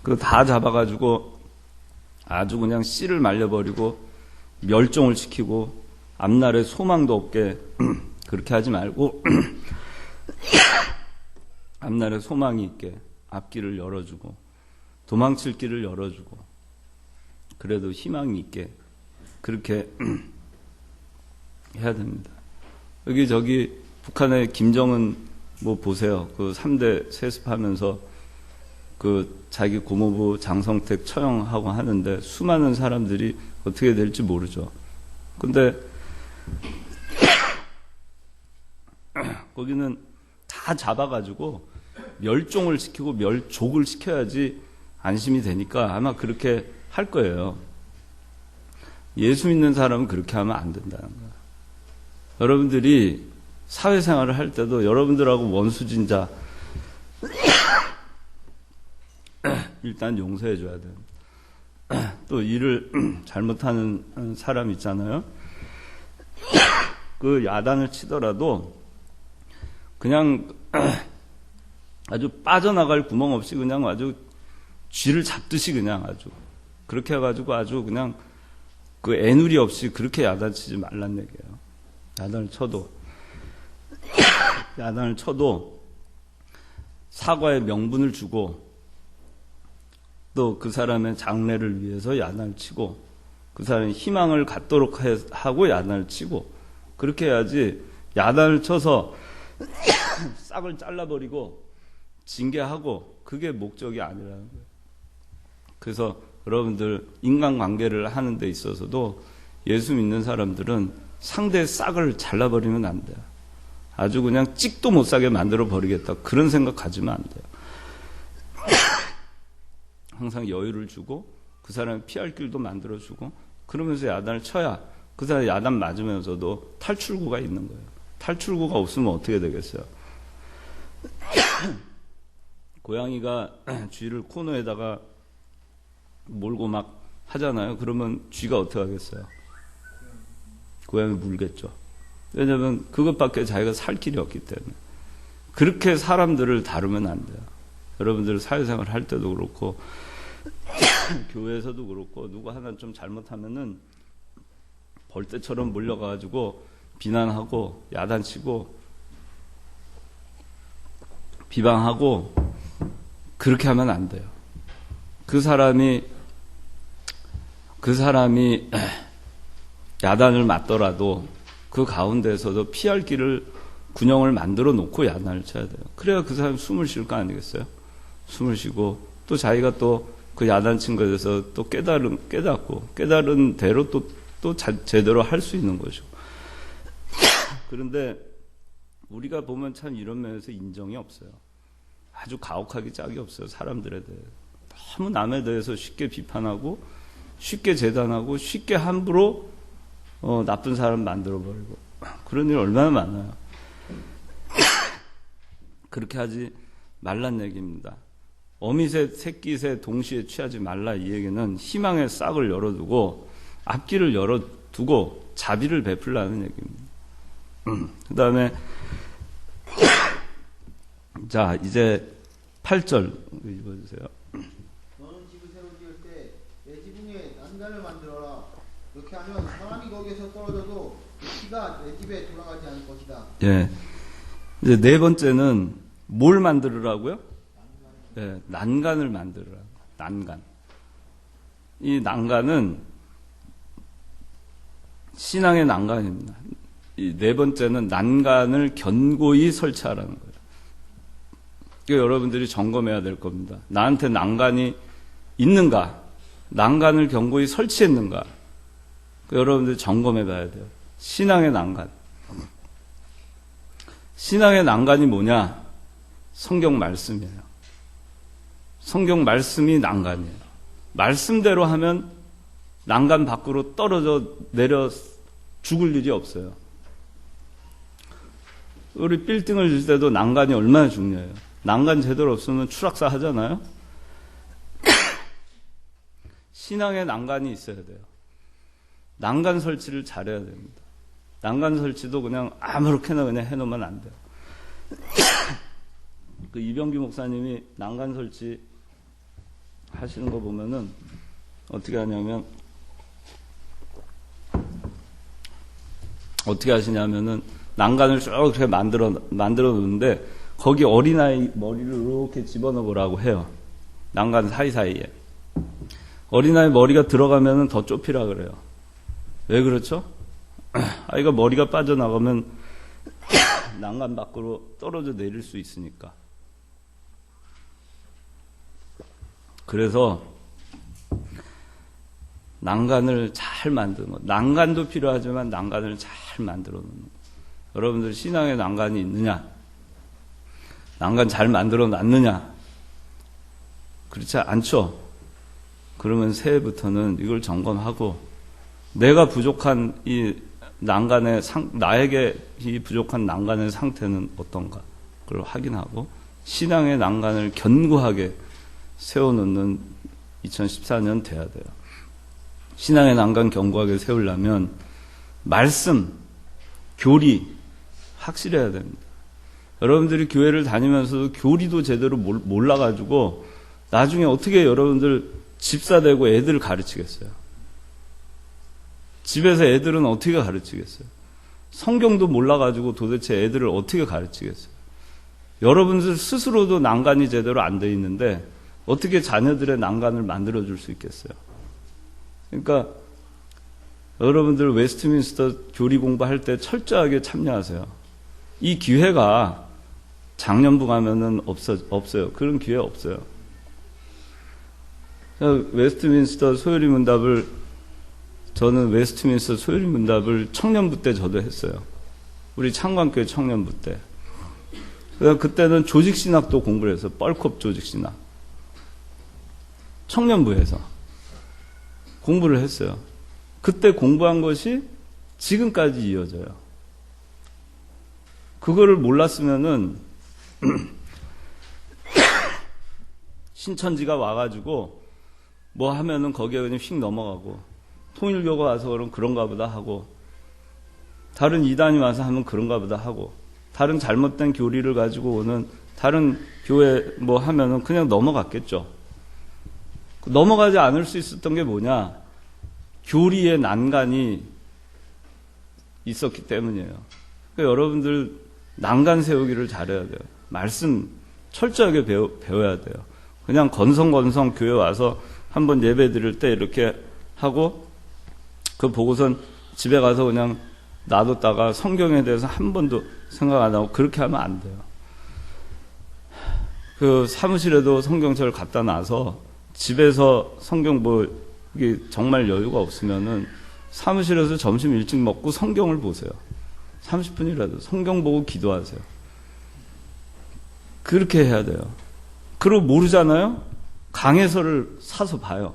그거 다 잡아가지고 아주 그냥 씨를 말려버리고 멸종을 시키고 앞날에 소망도 없게 그렇게 하지 말고 앞날에 소망이 있게 앞길을 열어주고 도망칠 길을 열어주고 그래도 희망이 있게 그렇게 해야 됩니다. 저기 북한의 김정은 뭐 보세요. 그 3대 세습하면서 그 자기 고모부 장성택 처형하고 하는데 수많은 사람들이 어떻게 될지 모르죠. 근데 거기는 다 잡아가지고 멸종을 시키고 멸족을 시켜야지 안심이 되니까 아마 그렇게 할 거예요. 예수 믿는 사람은 그렇게 하면 안 된다는 거예요. 여러분들이 사회생활을 할 때도 여러분들하고 원수진 자 일단 용서해 줘야 돼요. 또 일을 잘못하는 사람 있잖아요. 그 야단을 치더라도 그냥 아주 빠져나갈 구멍 없이 그냥 아주 쥐를 잡듯이 그냥 아주 그렇게 해가지고 아주 그냥 그 애누리 없이 그렇게 야단치지 말란 얘기예요. 야단을 쳐도 사과의 명분을 주고 또 그 사람의 장래를 위해서 야단을 치고 그 사람이 희망을 갖도록 하고 야단을 치고 그렇게 해야지 야단을 쳐서 싹을 잘라버리고 징계하고 그게 목적이 아니라는 거예요. 그래서 여러분들 인간관계를 하는 데 있어서도 예수 믿는 사람들은 상대의 싹을 잘라버리면 안 돼요. 아주 그냥 찍도 못 사게 만들어 버리겠다 그런 생각 가지면 안 돼요. 항상 여유를 주고 그 사람이 피할 길도 만들어주고 그러면서 야단을 쳐야 그 사람이 야단 맞으면서도 탈출구가 있는 거예요. 탈출구가 없으면 어떻게 되겠어요? 고양이가 쥐를 코너에다가 몰고 막 하잖아요. 그러면 쥐가 어떻게 하겠어요? 고양이 물겠죠. 왜냐하면 그것밖에 자기가 살 길이 없기 때문에. 그렇게 사람들을 다루면 안 돼요. 여러분들 사회생활 할 때도 그렇고 교회에서도 그렇고 누구 하나 좀 잘못하면은 벌떼처럼 몰려가지고 비난하고 야단치고 비방하고 그렇게 하면 안 돼요. 그 사람이 야단을 맞더라도 그 가운데서도 피할 길을 군형을 만들어 놓고 야단을 쳐야 돼요. 그래야 그 사람이 숨을 쉴 거 아니겠어요? 숨을 쉬고 또 자기가 또 그 야단 친 것에서 또 깨달은 대로 또 제대로 할 수 있는 것이고. 그런데 우리가 보면 참 이런 면에서 인정이 없어요. 아주 가혹하기 짝이 없어요. 사람들에 대해. 너무 남에 대해서 쉽게 비판하고 쉽게 재단하고 쉽게 함부로 나쁜 사람 만들어버리고 그런 일 얼마나 많아요. 그렇게 하지 말란 얘기입니다. 어미새, 새끼새 동시에 취하지 말라 이 얘기는 희망의 싹을 열어두고 앞길을 열어두고 자비를 베풀라는 얘기입니다. 그 다음에 자 이제 8절 읽어주세요. 너는 집을 새로 지을 때 내 지붕에 난간을 만들어라. 이렇게 하면 사람이 거기에서 떨어져도 피가 내 집에 돌아가지 않을 것이다. 예. 이제 네 번째는 뭘 만들으라고요? 예, 난간을 만들으라. 난간. 이 난간은 신앙의 난간입니다. 이 네 번째는 난간을 견고히 설치하라는 거예요. 이거 여러분들이 점검해야 될 겁니다. 나한테 난간이 있는가? 난간을 견고히 설치했는가? 여러분들이 점검해 봐야 돼요. 신앙의 난간. 신앙의 난간이 뭐냐? 성경 말씀이에요. 성경 말씀이 난간이에요. 말씀대로 하면 난간 밖으로 떨어져 내려 죽을 일이 없어요. 우리 빌딩을 질 때도 난간이 얼마나 중요해요. 난간 제대로 없으면 추락사 하잖아요. 신앙의 난간이 있어야 돼요. 난간 설치를 잘해야 됩니다. 난간 설치도 그냥 아무렇게나 그냥 해놓으면 안 돼요. 그 이병규 목사님이 난간 설치 하시는 거 보면은 어떻게 하냐면, 어떻게 하시냐면은 난간을 쭉 이렇게 만들어 놓는데 거기 어린아이 머리를 이렇게 집어넣어 보라고 해요. 난간 사이사이에. 어린아이 머리가 들어가면은 더 좁히라 그래요. 왜 그렇죠? 아이가 머리가 빠져나가면 난간 밖으로 떨어져 내릴 수 있으니까. 그래서 난간을 잘 만드는 것. 난간도 필요하지만 난간을 잘 만들어 놓는 것. 여러분들 신앙에 난간이 있느냐? 난간 잘 만들어 놨느냐? 그렇지 않죠? 그러면 새해부터는 이걸 점검하고 내가 부족한 이 난간의 나에게 이 부족한 난간의 상태는 어떤가? 그걸 확인하고 신앙의 난간을 견고하게 세워놓는 2014년 돼야 돼요. 신앙의 난간 견고하게 세우려면 말씀, 교리 확실해야 됩니다. 여러분들이 교회를 다니면서도 교리도 제대로 몰라가지고 나중에 어떻게 여러분들 집사 되고 애들 가르치겠어요? 집에서 애들은 어떻게 가르치겠어요? 성경도 몰라가지고 도대체 애들을 어떻게 가르치겠어요? 여러분들 스스로도 난간이 제대로 안 돼 있는데 어떻게 자녀들의 난간을 만들어줄 수 있겠어요? 그러니까 여러분들 웨스트민스터 교리 공부할 때 철저하게 참여하세요. 이 기회가 작년부 가면은 없어요. 그런 기회 없어요. 웨스트민스터 소요리 문답을 저는 웨스트민스터 소요리 문답을 청년부 때 저도 했어요. 우리 창관교회 청년부 때. 그때는 조직신학도 공부를 했어요. 뻘컵 조직신학. 청년부에서 공부를 했어요. 그때 공부한 것이 지금까지 이어져요. 그거를 몰랐으면은 신천지가 와가지고 뭐 하면은 거기에 그냥 휙 넘어가고 통일교가 와서 그럼 그런가 보다 하고 다른 이단이 와서 하면 그런가 보다 하고 다른 잘못된 교리를 가지고 오는 다른 교회 뭐 하면은 그냥 넘어갔겠죠. 넘어가지 않을 수 있었던 게 뭐냐? 교리의 난간이 있었기 때문이에요. 그러니까 여러분들 난간 세우기를 잘해야 돼요. 말씀 철저하게 배워야 돼요. 그냥 건성건성 교회 와서 한번 예배 드릴 때 이렇게 하고 그 보고선 집에 가서 그냥 놔뒀다가 성경에 대해서 한 번도 생각 안 하고 그렇게 하면 안 돼요. 그 사무실에도 성경책을 갖다 놔서 집에서 성경 이게 정말 여유가 없으면은 사무실에서 점심 일찍 먹고 성경을 보세요. 30분이라도 성경 보고 기도하세요. 그렇게 해야 돼요. 그리고 모르잖아요? 강해서를 사서 봐요.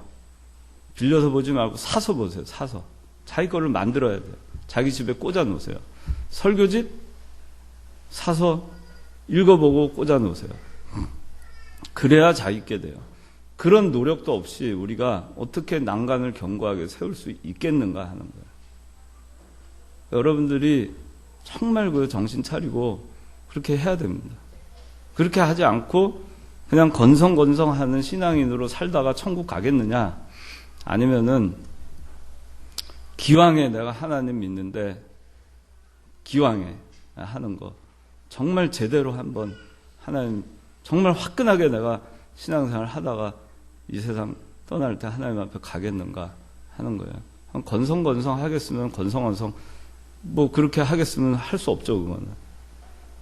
빌려서 보지 말고 사서 보세요. 사서. 자기 거를 만들어야 돼요. 자기 집에 꽂아 놓으세요. 설교집 사서 읽어보고 꽂아 놓으세요. 그래야 자기께 돼요. 그런 노력도 없이 우리가 어떻게 난간을 견고하게 세울 수 있겠는가 하는 거예요. 여러분들이 정말 그 정신 차리고 그렇게 해야 됩니다. 그렇게 하지 않고 그냥 건성건성하는 신앙인으로 살다가 천국 가겠느냐? 아니면은 기왕에 내가 하나님 믿는데 기왕에 하는 거 정말 제대로 한번 하나님 정말 화끈하게 내가 신앙생활 하다가 이 세상 떠날 때 하나님 앞에 가겠는가 하는 거예요. 건성건성 하겠으면 건성건성 뭐 그렇게 하겠으면 할 수 없죠. 그거는.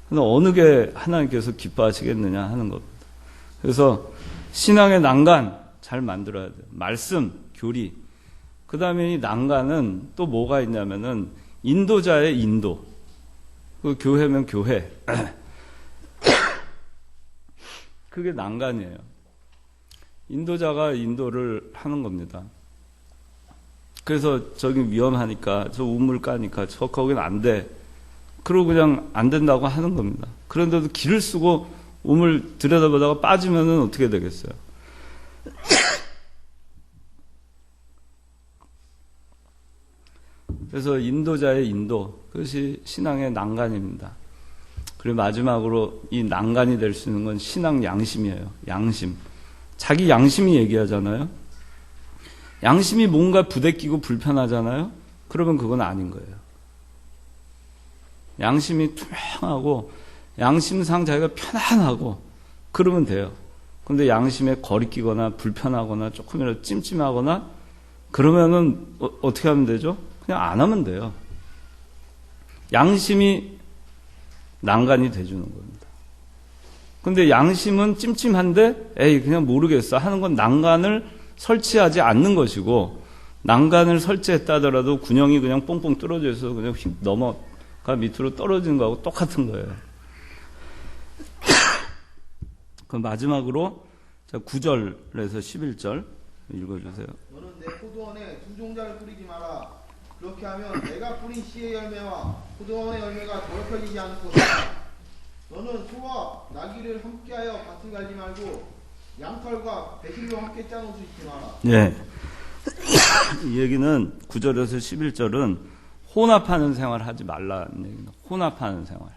근데 어느 게 하나님께서 기뻐하시겠느냐 하는 겁니다. 그래서 신앙의 난간 잘 만들어야 돼요. 말씀, 교리. 그 다음에 이 난간은 또 뭐가 있냐면은 인도자의 인도. 그 교회면 교회. 그게 난간이에요. 인도자가 인도를 하는 겁니다. 그래서 저기 위험하니까 저 우물 까니까 저 거긴 안 돼. 그러고 그냥 안 된다고 하는 겁니다. 그런데도 길을 쓰고 우물 들여다보다가 빠지면은 어떻게 되겠어요? 그래서 인도자의 인도, 그것이 신앙의 난간입니다. 그리고 마지막으로 이 난간이 될 수 있는 건 신앙 양심이에요. 양심. 자기 양심이 얘기하잖아요. 양심이 뭔가 부대끼고 불편하잖아요. 그러면 그건 아닌 거예요. 양심이 투명하고 양심상 자기가 편안하고 그러면 돼요. 근데 양심에 거리끼거나 불편하거나 조금이라도 찜찜하거나 그러면은 어떻게 하면 되죠? 그냥 안 하면 돼요. 양심이 난간이 돼주는 겁니다. 근데 양심은 찜찜한데 에이 그냥 모르겠어 하는 건 난간을 설치하지 않는 것이고, 난간을 설치했다 하더라도 군형이 그냥 뽕뽕 뚫어져 있어서 그냥 휙 넘어가 밑으로 떨어지는 거하고 똑같은 거예요. 그 마지막으로 9절에서 11절 읽어주세요. 너는 내 포도원에 두 종자를 뿌리지 마라. 그렇게 하면 내가 뿌린 씨의 열매와 포도원의 열매가 더럽혀지지 않을 것이다. 너는 소와 나귀를 함께하여 밭을 갈지 말고 양털과 배실로 함께 짠 옷을 입지 마라. 예. 이 얘기는 9절에서 11절은 혼합하는 생활을 하지 말라는 얘기입니다. 혼합하는 생활.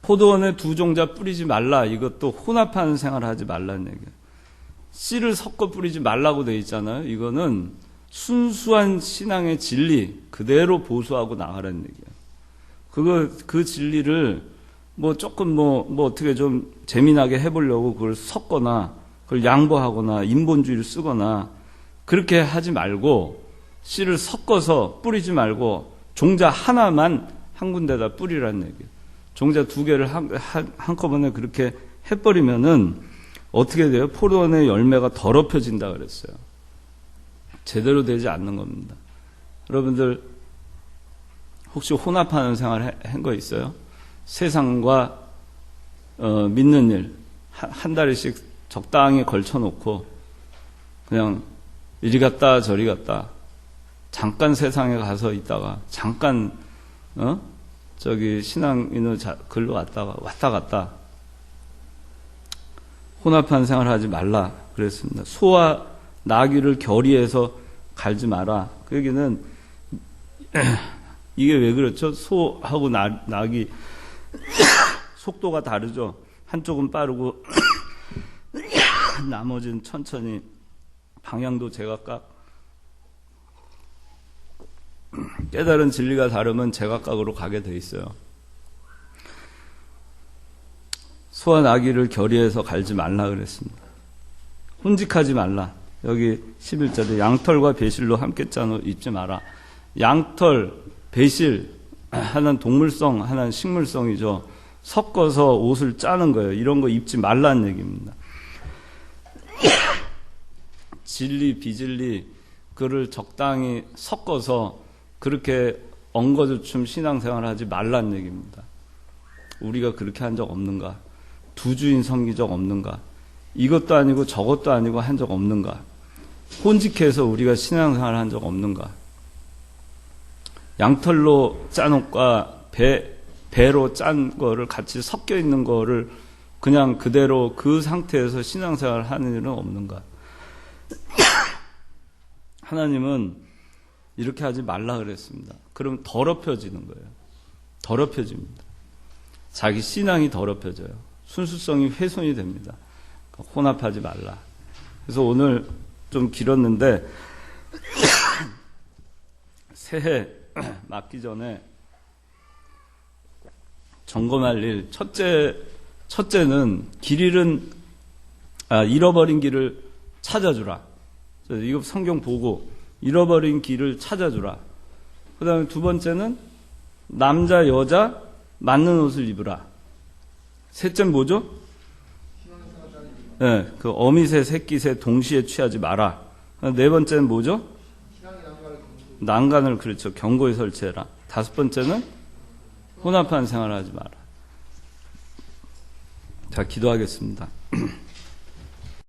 포도원에 두 종자 뿌리지 말라. 이것도 혼합하는 생활을 하지 말라는 얘기예요. 씨를 섞어 뿌리지 말라고 되어 있잖아요. 이거는 순수한 신앙의 진리 그대로 보수하고 나가라는 얘기예요. 그 진리를 조금 어떻게 좀 재미나게 해보려고 그걸 섞거나 그걸 양보하거나 인본주의를 쓰거나 그렇게 하지 말고 씨를 섞어서 뿌리지 말고 종자 하나만 한 군데다 뿌리라는 얘기예요. 종자 두 개를 한꺼번에 그렇게 해버리면은 어떻게 돼요? 포도원의 열매가 더럽혀진다 그랬어요. 제대로 되지 않는 겁니다. 여러분들 혹시 혼합하는 생활 한 거 있어요? 세상과 믿는 일 한 다리씩 적당히 걸쳐놓고 그냥 이리 갔다 저리 갔다 잠깐 세상에 가서 있다가 잠깐 신앙인을 글로 왔다 갔다 혼합한 생활하지 말라 그랬습니다. 소와 나귀를 결의해서 갈지 마라. 그 얘기는 이게 왜 그렇죠? 소하고 나귀 속도가 다르죠. 한쪽은 빠르고 나머지는 천천히 방향도 제각각 깨달은 진리가 다르면 제각각으로 가게 돼 있어요. 소와 나귀를 결의해서 갈지 말라 그랬습니다. 혼직하지 말라. 여기 11절에 양털과 배실로 함께 짠 옷 입지 마라. 양털, 배실 하나는 동물성, 하나는 식물성이죠. 섞어서 옷을 짜는 거예요. 이런 거 입지 말라는 얘기입니다. 진리, 비진리 그를 적당히 섞어서 그렇게 엉거주춤 신앙생활을 하지 말라는 얘기입니다. 우리가 그렇게 한 적 없는가? 두 주인 섬긴 적 없는가? 이것도 아니고 저것도 아니고 한 적 없는가? 혼직해서 우리가 신앙생활을 한 적 없는가? 양털로 짠 옷과 배로 짠 거를 같이 섞여 있는 거를 그냥 그대로 그 상태에서 신앙생활을 하는 일은 없는가? 하나님은 이렇게 하지 말라 그랬습니다. 그럼 더럽혀지는 거예요. 더럽혀집니다. 자기 신앙이 더럽혀져요. 순수성이 훼손이 됩니다. 혼합하지 말라. 그래서 오늘 좀 길었는데 새해 맞기 전에 점검할 일, 첫째는 잃어버린 길을 찾아주라. 이거 성경 보고 잃어버린 길을 찾아주라. 그 다음에 두 번째는 남자, 여자 맞는 옷을 입으라. 셋째는 뭐죠? 네, 그 어미새, 새끼새 동시에 취하지 마라. 네 번째는 뭐죠? 난간을 그렇죠. 경고에 설치해라. 다섯 번째는 혼합한 생활을 하지 마라. 자, 기도하겠습니다.